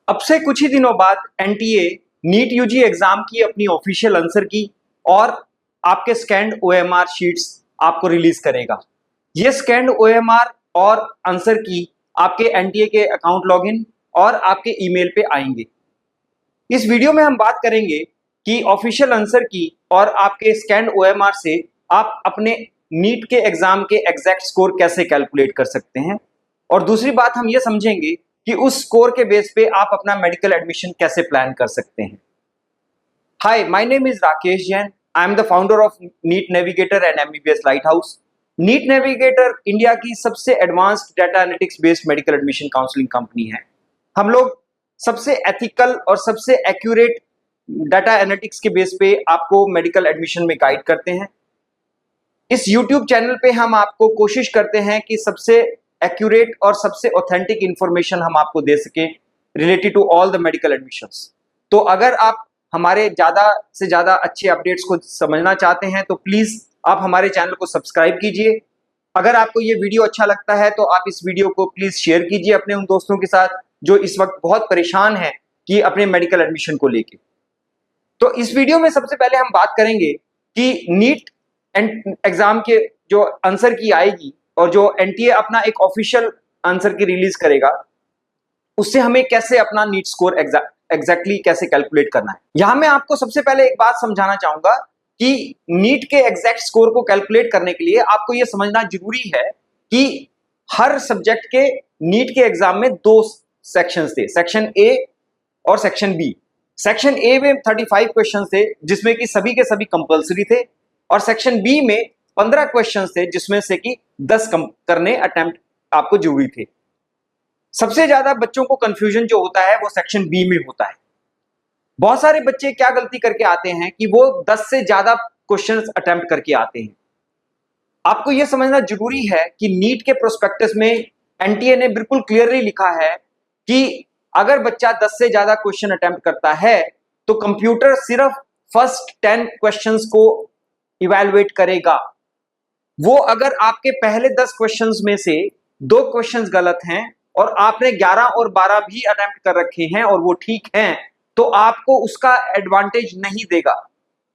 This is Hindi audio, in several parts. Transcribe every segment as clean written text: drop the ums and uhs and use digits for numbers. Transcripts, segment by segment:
अब से कुछ ही दिनों बाद एनटीए नीट यूजी एग्जाम की अपनी ऑफिशियल आंसर की और आपके स्कैन्ड ओएमआर शीट्स आपको रिलीज करेगा। ये स्कैन्ड ओएमआर और आंसर की आपके एनटीए के अकाउंट लॉगिन और आपके ईमेल पे आएंगे। इस वीडियो में हम बात करेंगे कि ऑफिशियल आंसर की और आपके स्कैन्ड ओएमआर से आप अपने नीट के एग्जाम के एग्जैक्ट स्कोर कैसे कैलकुलेट कर सकते हैं, और दूसरी बात हम ये समझेंगे कि उस स्कोर के बेस पे आप अपना मेडिकल एडमिशन कैसे प्लान कर सकते हैं। Hi, my name is Rakesh Jain. I am the founder of NEET navigator and MBBS lighthouse. NEET navigator India की सबसे advanced data analytics based medical admission counselling company है। हम लोग सबसे एथिकल और सबसे एक्यूरेट डाटा एनालिटिक्स के बेस पे आपको मेडिकल एडमिशन में गाइड करते हैं। इस YouTube चैनल पे हम आपको कोशिश करते हैं कि सबसे एक्यूरेट और सबसे ऑथेंटिक इंफॉर्मेशन हम आपको दे सकें related to all the medical admissions. तो अगर आप हमारे ज़्यादा से ज़्यादा अच्छे अपडेट्स को समझना चाहते हैं तो प्लीज़ आप हमारे चैनल को सब्सक्राइब कीजिए। अगर आपको ये वीडियो अच्छा लगता है तो आप इस वीडियो को प्लीज़ शेयर कीजिए अपने उन दोस्तों के साथ जो इस वक्त बहुत परेशान हैं कि अपने मेडिकल एडमिशन को लेके। तो इस वीडियो में सबसे पहले हम बात करेंगे कि नीट एग्जाम के जो आंसर की आएगी और जो एनटीए अपना एक ऑफिशियल आंसर की रिलीज करेगा, उससे हमें कैसे अपना नीट स्कोर एग्जैक्टली कैसे कैलकुलेट करना है। यहां मैं आपको सबसे पहले एक बात समझाना चाहूंगा कि नीट के एग्जैक्ट स्कोर को कैलकुलेट करने के लिए आपको यह समझना जरूरी है कि हर सब्जेक्ट के नीट के एग्जाम में दो सेक्शंस थे, सेक्शन ए और सेक्शन बी। सेक्शन ए में 35 क्वेश्चन थे जिसमें कि सभी के सभी कंपल्सरी थे, और सेक्शन बी में 15 क्वेश्चंस थे जिसमें से कि 10 करने अटेम्प्ट आपको जरूरी थे। सबसे ज्यादा बच्चों को कंफ्यूजन जो होता है वो सेक्शन बी में होता है। बहुत सारे बच्चे क्या गलती करके आते हैं कि वो 10 से ज्यादा क्वेश्चंस अटेम्प्ट करके आते हैं। आपको यह समझना जरूरी है कि नीट के प्रोस्पेक्टस में एनटीए ने बिल्कुल क्लियरली लिखा है कि अगर बच्चा 10 से ज्यादा क्वेश्चन अटेम्प्ट करता है तो कंप्यूटर सिर्फ फर्स्ट 10 क्वेश्चंस को इवैल्यूएट करेगा। वो अगर आपके पहले 10 क्वेश्चंस में से 2 क्वेश्चंस गलत हैं और आपने 11 और 12 भी अटेम्प्ट कर रखे हैं और वो ठीक हैं, तो आपको उसका एडवांटेज नहीं देगा।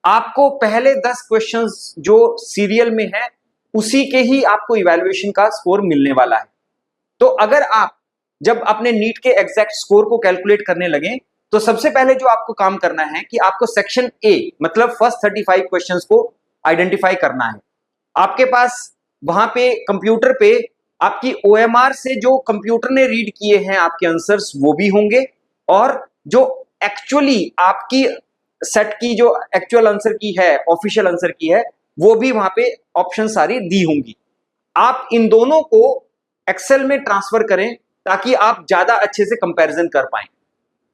आपको पहले 10 क्वेश्चंस जो सीरियल में है उसी के ही आपको इवैल्यूएशन का स्कोर मिलने वाला है। तो अगर आप जब अपने नीट के एग्जैक्ट स्कोर को कैलकुलेट करने लगे तो सबसे पहले जो आपको काम करना है कि आपको सेक्शन ए मतलब फर्स्ट 35 क्वेश्चंस को आइडेंटिफाई करना है। आपके पास वहां पे कंप्यूटर पे आपकी ओएमआर से जो कंप्यूटर ने रीड किए हैं आपके आंसर्स वो भी होंगे, और जो एक्चुअली आपकी सेट की जो एक्चुअल आंसर की है, ऑफिशियल आंसर की है, वो भी वहां पे ऑप्शन सारी दी होंगी। आप इन दोनों को एक्सेल में ट्रांसफर करें ताकि आप ज्यादा अच्छे से कंपैरिजन कर पाएं।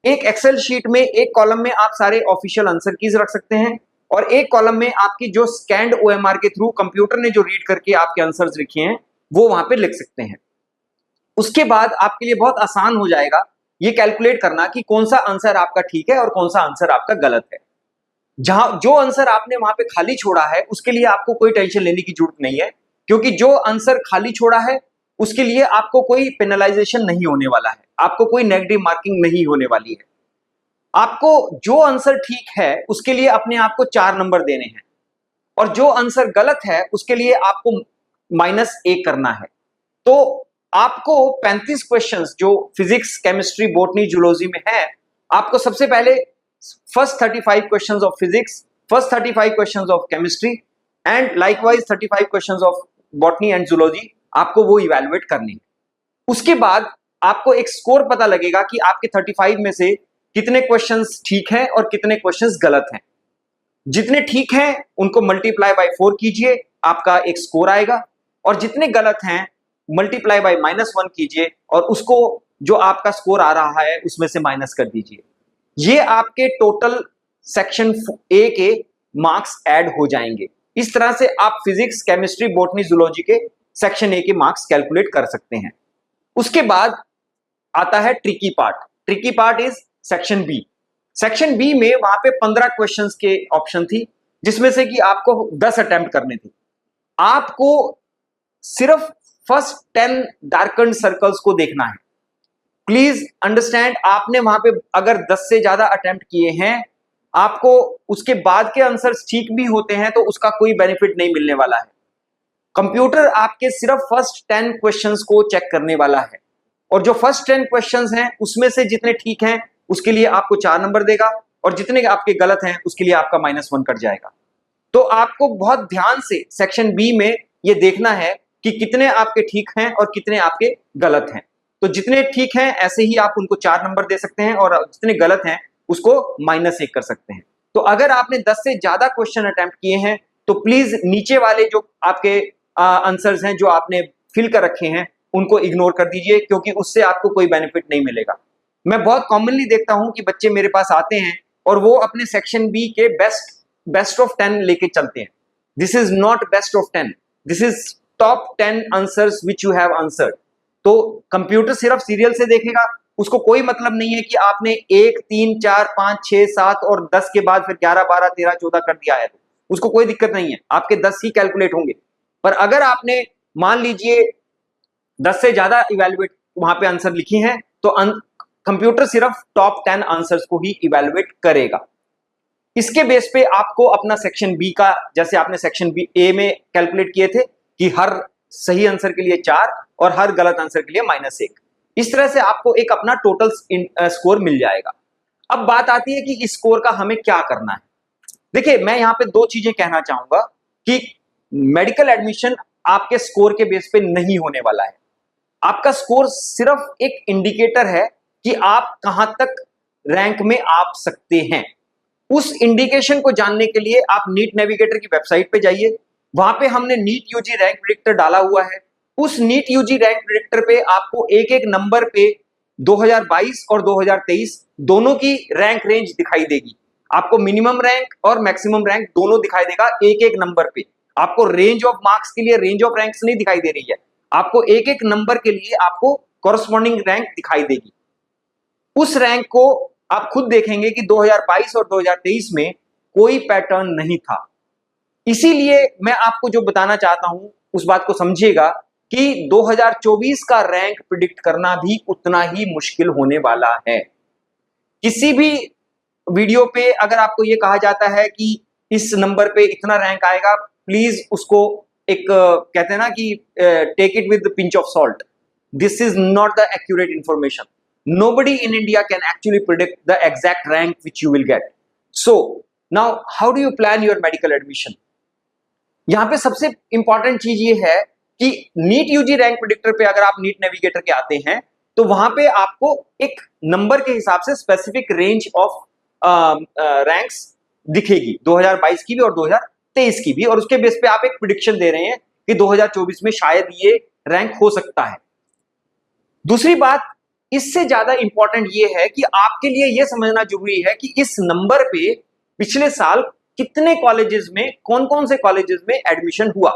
एक एक्सेल शीट में एक कॉलम में आप सारे ऑफिशियल आंसर कीज रख सकते हैं और एक कॉलम में आपकी जो स्कैन्ड ओएमआर के थ्रू कंप्यूटर ने जो रीड करके आपके आंसर्स लिखे हैं वो वहां पे लिख सकते हैं। उसके बाद आपके लिए बहुत आसान हो जाएगा ये कैलकुलेट करना कि कौन सा आंसर आपका ठीक है और कौन सा आंसर आपका गलत है। जहां जो आंसर आपने वहां पे खाली छोड़ा है उसके लिए आपको कोई टेंशन लेने की जरूरत नहीं है, क्योंकि जो आंसर खाली छोड़ा है उसके लिए आपको कोई पेनलाइजेशन नहीं होने वाला है, आपको कोई नेगेटिव मार्किंग नहीं होने वाली है। आपको जो आंसर ठीक है उसके लिए अपने आप को 4 नंबर देने हैं और जो आंसर गलत है उसके लिए आपको -1 करना है। तो आपको 35 क्वेश्चंस जो फिजिक्स, केमिस्ट्री, बॉटनी, जूलॉजी में है, आपको सबसे पहले first 35 questions of physics, first 35 questions of chemistry and likewise 35 questions of botany and zoology आपको वो इवैल्यूएट करने हैं। उसके बाद आपको एक स्कोर पता लगेगा कि आपके 35 में से कितने क्वेश्चंस ठीक हैं और कितने क्वेश्चंस गलत हैं। जितने ठीक हैं उनको मल्टीप्लाई बाय 4 कीजिए, आपका एक स्कोर आएगा, और जितने गलत हैं मल्टीप्लाई बाय -1 कीजिए और उसको जो आपका स्कोर आ रहा है उसमें से माइनस कर दीजिए। ये आपके टोटल सेक्शन ए के मार्क्स ऐड हो जाएंगे। इस तरह से आप फिजिक्स, केमिस्ट्री, बॉटनी, जूलॉजी के सेक्शन ए के मार्क्स कैलकुलेट कर सकते हैं। उसके बाद आता है tricky part. Tricky part is section B. Section B में वहां पे 15 क्वेश्चंस के ऑप्शन थी जिसमें से कि आपको 10 अटेम्प्ट करने थे। आपको सिर्फ फर्स्ट 10 डार्कन्ड सर्कल्स को देखना है। प्लीज अंडरस्टैंड, आपने वहां पे अगर 10 से ज्यादा अटेम्प्ट किए हैं, आपको उसके बाद के आंसर्स ठीक भी होते हैं तो उसका कोई बेनिफिट नहीं मिलने वाला है। कंप्यूटर आपके सिर्फ फर्स्ट 10 क्वेश्चंस को चेक करने वाला है, और जो फर्स्ट 10 क्वेश्चंस हैं उसमें से जितने ठीक हैं उसके लिए आपको 4 नंबर देगा, और जितने आपके गलत हैं उसके लिए आपका -1 कट जाएगा। तो आपको बहुत ध्यान से सेक्शन बी में ये देखना है कि कितने आपके ठीक हैं और कितने आपके गलत हैं। तो जितने ठीक हैं ऐसे ही आप उनको 4 नंबर दे सकते हैं, और जितने गलत हैं उसको -1 कर सकते हैं। तो अगर आपने 10 से ज्यादा क्वेश्चन अटेम्प्ट किए हैं तो प्लीज नीचे वाले जो आपके आंसर्स हैं जो आपने फिल कर रखे हैं उनको इग्नोर कर दीजिए, क्योंकि उससे आपको कोई बेनिफिट नहीं मिलेगा। मैं बहुत कॉमनली देखता हूं कि बच्चे मेरे पास आते हैं और वो अपने सेक्शन बी के बेस्ट ऑफ 10 लेके चलते हैं। This is not best of 10, this is top 10 answers which you have answered. तो कंप्यूटर सिर्फ सीरियल से देखेगा, उसको कोई मतलब नहीं है कि आपने 1 3 4 5 6 7 और 10 के बाद फिर 11 12 13 14 कर दिया है, तो उसको कोई दिक्कत नहीं है, आपके 10 ही कैलकुलेट होंगे। पर अगर आपने मान लीजिए 10 से ज्यादा इवेल्युएट वहां पे आंसर लिखी हैं तो कंप्यूटर सिर्फ टॉप 10 आंसर्स को ही इवेल्युएट करेगा। इसके बेस पे आपको अपना सेक्शन बी का, जैसे आपने सेक्शन बी ए में कैलकुलेट किए थे कि हर सही आंसर के लिए 4 और हर गलत आंसर के लिए -1, इस तरह से आपको एक अपना टोटल स्कोर मिल जाएगा। अब बात आती है कि इस स्कोर का हमें क्या करना है। देखिए, मैं यहां पे 2 चीजें कहना चाहूंगा कि मेडिकल एडमिशन आपके स्कोर के बेस पे नहीं होने वाला है। आपका स्कोर सिर्फ एक इंडिकेटर है कि आप कहां तक रैंक में आ सकते हैं। उस इंडिकेशन को जानने के लिए आप नीट नेविगेटर की वेबसाइट पे जाइए, वहां पे हमने नीट यूजी रैंक प्रेडिक्टर डाला हुआ है। उस नीट यूजी रैंक प्रेडिक्टर पे आपको एक एक नंबर पे 2022 और 2023 दोनों की रैंक रेंज दिखाई देगी। आपको मिनिमम रैंक और मैक्सिमम रैंक दोनों दिखाई देगा एक एक नंबर पे। आपको रेंज ऑफ मार्क्स के लिए रेंज ऑफ रैंक्स नहीं दिखाई दे रही है, आपको एक एक नंबर के लिए आपको कॉरस्पॉन्डिंग रैंक दिखाई देगी। उस रैंक को आप खुद देखेंगे कि 2022 और 2023 में कोई पैटर्न नहीं था। इसीलिए मैं आपको जो बताना चाहता हूं उस बात को समझिएगा कि 2024 का रैंक प्रिडिक्ट करना भी उतना ही मुश्किल होने वाला है। किसी भी वीडियो पे अगर आपको यह कहा जाता है कि इस नंबर पे इतना रैंक आएगा, प्लीज उसको एक कहते हैं ना कि take it with pinch of salt. This is not the accurate information. Nobody in India can actually predict the exact rank which you will get. So now how do you plan your medical admission? यहां पे सबसे इंपॉर्टेंट चीज ये है कि नीट यूजी रैंक प्रेडिक्टर पे अगर आप नीट नेविगेटर के आते हैं तो वहां पे आपको एक नंबर के हिसाब से स्पेसिफिक रेंज ऑफ रैंक्स दिखेगी, 2022 की भी और 2023 की भी, और उसके बेस पे आप एक प्रिडिक्शन दे रहे हैं कि 2024 में शायद ये रैंक हो सकता है। दूसरी बात इससे ज्यादा इंपॉर्टेंट ये है कि आपके लिए यह समझना जरूरी है कि इस नंबर पे पिछले साल कितने कॉलेजेस में, कौन कौन से कॉलेजेस में एडमिशन हुआ।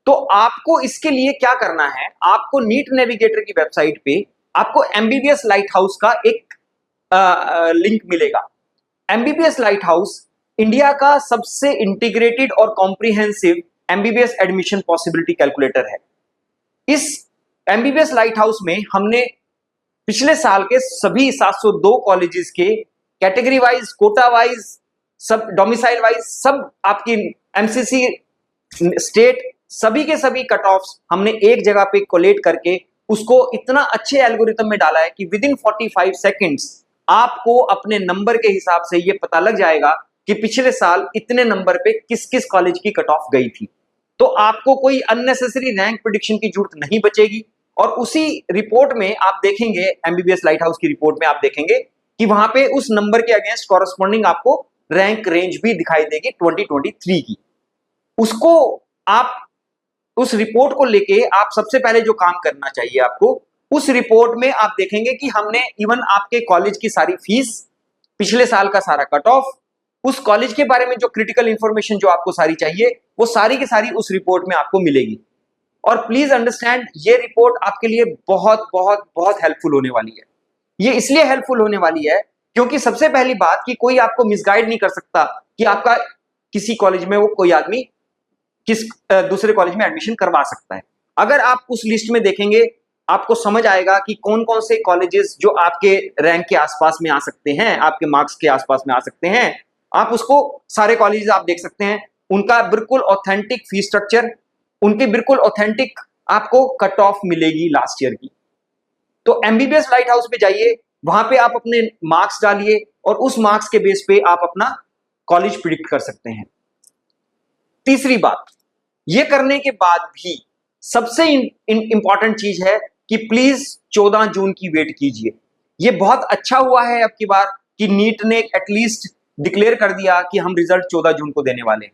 तो आपको इसके लिए क्या करना है, आपको नीट नेविगेटर की वेबसाइट पे आपको एमबीबीएस लाइट हाउस का एक लिंक मिलेगा। एमबीबीएस लाइट हाउस इंडिया का सबसे इंटीग्रेटेड और comprehensive MBBS admission possibility calculator है। इस एमबीबीएस लाइट हाउस में हमने पिछले साल के सभी 702 कॉलेजेस के कैटेगरी वाइज, कोटा वाइज, सब डोमिसाइल वाइज, सब आपकी एमसीसी स्टेट, सभी के सभी कट ऑफ्स हमने एक जगह पे कोलेट करके उसको इतना अच्छे एल्गोरिथम में डाला है कि विद इन 45 सेकेंड्स आपको अपने नंबर के हिसाब से ये पता लग जाएगा कि पिछले साल इतने नंबर पे किस किस कॉलेज की कट ऑफ गई थी। तो आपको कोई अननेसेसरी रैंक प्रेडिक्शन की जरूरत नहीं बचेगी। और उसी रिपोर्ट में आप देखेंगे, एमबीबीएस लाइट हाउस की रिपोर्ट में आप देखेंगे कि वहां पे उस नंबर के अगेंस्ट कॉरस्पॉन्डिंग आपको रैंक रेंज भी दिखाई देगी 2023 की। उसको आप, उस रिपोर्ट को लेके आप सबसे पहले जो काम करना चाहिए आपको, उस रिपोर्ट में आप देखेंगे कि हमने इवन आपके कॉलेज की सारी फीस, पिछले साल का सारा कट ऑफ, उस कॉलेज के बारे में जो क्रिटिकल इंफॉर्मेशन जो आपको सारी चाहिए वो सारी की सारी उस रिपोर्ट में आपको मिलेगी। और प्लीज अंडरस्टैंड, ये रिपोर्ट आपके लिए बहुत बहुत बहुत हेल्पफुल होने वाली है। ये इसलिए हेल्पफुल होने वाली है क्योंकि सबसे पहली बात कि कोई आपको मिसगाइड नहीं कर सकता कि आपका किसी कॉलेज में वो कोई आदमी किस दूसरे कॉलेज में एडमिशन करवा सकता है। अगर आप उस लिस्ट में देखेंगे आपको समझ आएगा कि कौन कौन से कॉलेजेस जो आपके रैंक के आसपास में आ सकते हैं, आपके मार्क्स के आसपास में आ सकते हैं। आप उसको सारे कॉलेजेस आप देख सकते हैं, उनका बिल्कुल ऑथेंटिक फीस स्ट्रक्चर, उनकी बिल्कुल ऑथेंटिक आपको कट ऑफ मिलेगी लास्ट ईयर की। तो एमबीबीएस लाइट हाउस पे जाइए, वहां पे आप अपने मार्क्स डालिए और उस मार्क्स के बेस पे आप अपना कॉलेज प्रिडिक्ट कर सकते हैं। तीसरी बात, ये करने के बाद भी सबसे इंपॉर्टेंट चीज है कि प्लीज 14 जून की वेट कीजिए। ये बहुत अच्छा हुआ है अब की बार कि नीट ने एटलीस्ट डिक्लेयर कर दिया कि हम रिजल्ट 14 जून को देने वाले हैं।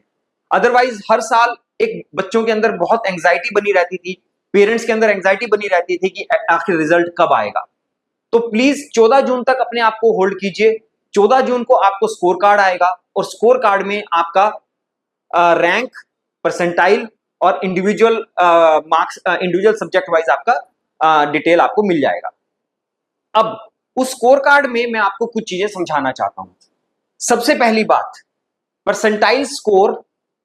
अदरवाइज हर साल एक बच्चों के अंदर बहुत एंग्जाइटी बनी रहती थी, पेरेंट्स के अंदर एंग्जाइटी बनी रहती थी कि आखिर रिजल्ट कब आएगा। तो प्लीज 14 जून तक अपने आप को होल्ड कीजिए। 14 जून को आपको स्कोर कार्ड आएगा और स्कोर कार्ड में आपका रैंक, परसेंटाइल और individual marks, individual subject wise आपका डिटेल आपको मिल जाएगा। अब उस स्कोर कार्ड में मैं आपको कुछ चीजें समझाना चाहता हूं। सबसे पहली बात, परसेंटाइल स्कोर,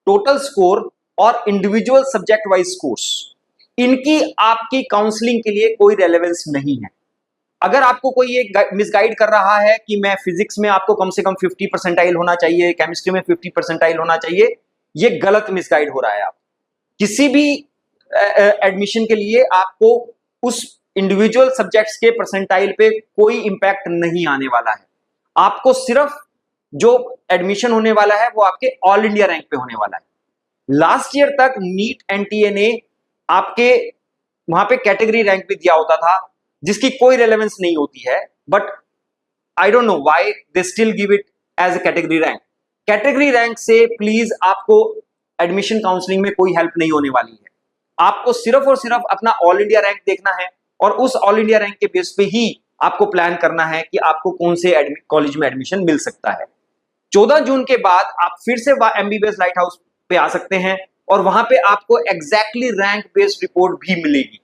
टोटल स्कोर और इंडिविजुअल सब्जेक्ट वाइज स्कोर्स, इनकी आपकी काउंसलिंग के लिए कोई रेलेवेंस नहीं है। अगर आपको कोई ये मिसगाइड कर रहा है कि मैं फिजिक्स में आपको कम से कम 50 परसेंटाइल होना चाहिए, केमिस्ट्री में 50 परसेंटाइल होना चाहिए, ये गलत मिसगाइड हो रहा है। आप किसी भी एडमिशन के लिए आपको उस इंडिविजुअल सब्जेक्ट्स के परसेंटाइल पे कोई इंपैक्ट नहीं आने वाला है। आपको सिर्फ जो एडमिशन होने वाला है वो आपके ऑल इंडिया रैंक पे होने वाला है। लास्ट ईयर तक नीट एनटीए ने आपके वहां पे कैटेगरी रैंक भी दिया होता था, जिसकी कोई रेलेवेंस नहीं होती है, but I don't know why they still give it as a category rank. Category rank से प्लीज आपको एडमिशन काउंसलिंग में कोई हेल्प नहीं होने वाली है। आपको सिर्फ और सिर्फ अपना ऑल इंडिया रैंक देखना है और उस ऑल इंडिया रैंक के बेस पे ही आपको प्लान करना है कि आपको कौन से कॉलेज में एडमिशन मिल सकता है। 14 जून के बाद आप फिर से एमबीबीएस लाइट हाउस पे आ सकते हैं और वहां पे आपको एग्जैक्टली रैंक बेस्ड रिपोर्ट भी मिलेगी।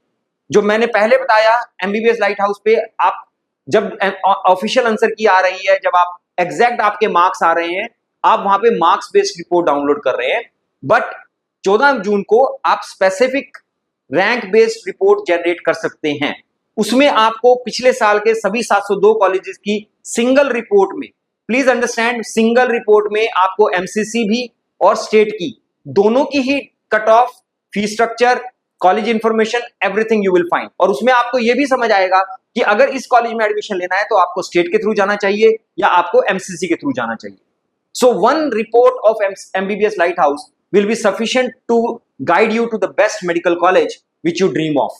जो मैंने पहले बताया, एमबीबीएस लाइट हाउस पे आप जब ऑफिशियल आंसर की आ रही है, जब आप एग्जैक्ट आपके मार्क्स आ रहे हैं, आप वहां पे मार्क्स बेस्ड रिपोर्ट डाउनलोड कर रहे हैं। बट 14 जून को आप specific rank based report generate कर सकते हैं। उसमें आपको पिछले साल के सभी 702 कॉलेजेस की सिंगल रिपोर्ट में, प्लीज अंडरस्टैंड, सिंगल रिपोर्ट में आपको एमसीसी भी और स्टेट की दोनों की ही cut off, fee structure, college information, everything you will find. और उसमें आपको यह भी समझ आएगा कि अगर इस कॉलेज में एडमिशन लेना है तो आपको स्टेट के थ्रू जाना चाहिए या आपको एमसीसी के थ्रू जाना चाहिए। So one report of MBBS light house will be sufficient to guide you to the best medical college which you dream of।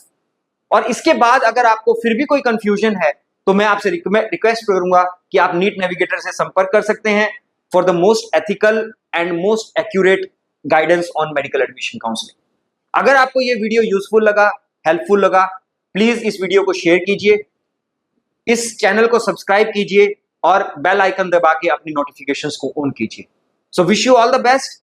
और इसके बाद अगर आपको फिर भी कोई कंफ्यूजन है तो मैं आपसे रिक्वेस्ट करूंगा कि आप नीट नेविगेटर से संपर्क कर सकते हैं for the most ethical and most accurate guidance on medical admission counselling. अगर आपको ये वीडियो यूजफुल लगा, हेल्पफुल लगा, प्लीज इस वीडियो को शेयर कीजिए, इस चैनल को सब्सक्राइब कीजिए और बेल आइकन दबा के अपनी नोटिफिकेशंस को ऑन कीजिए। So wish you all the best.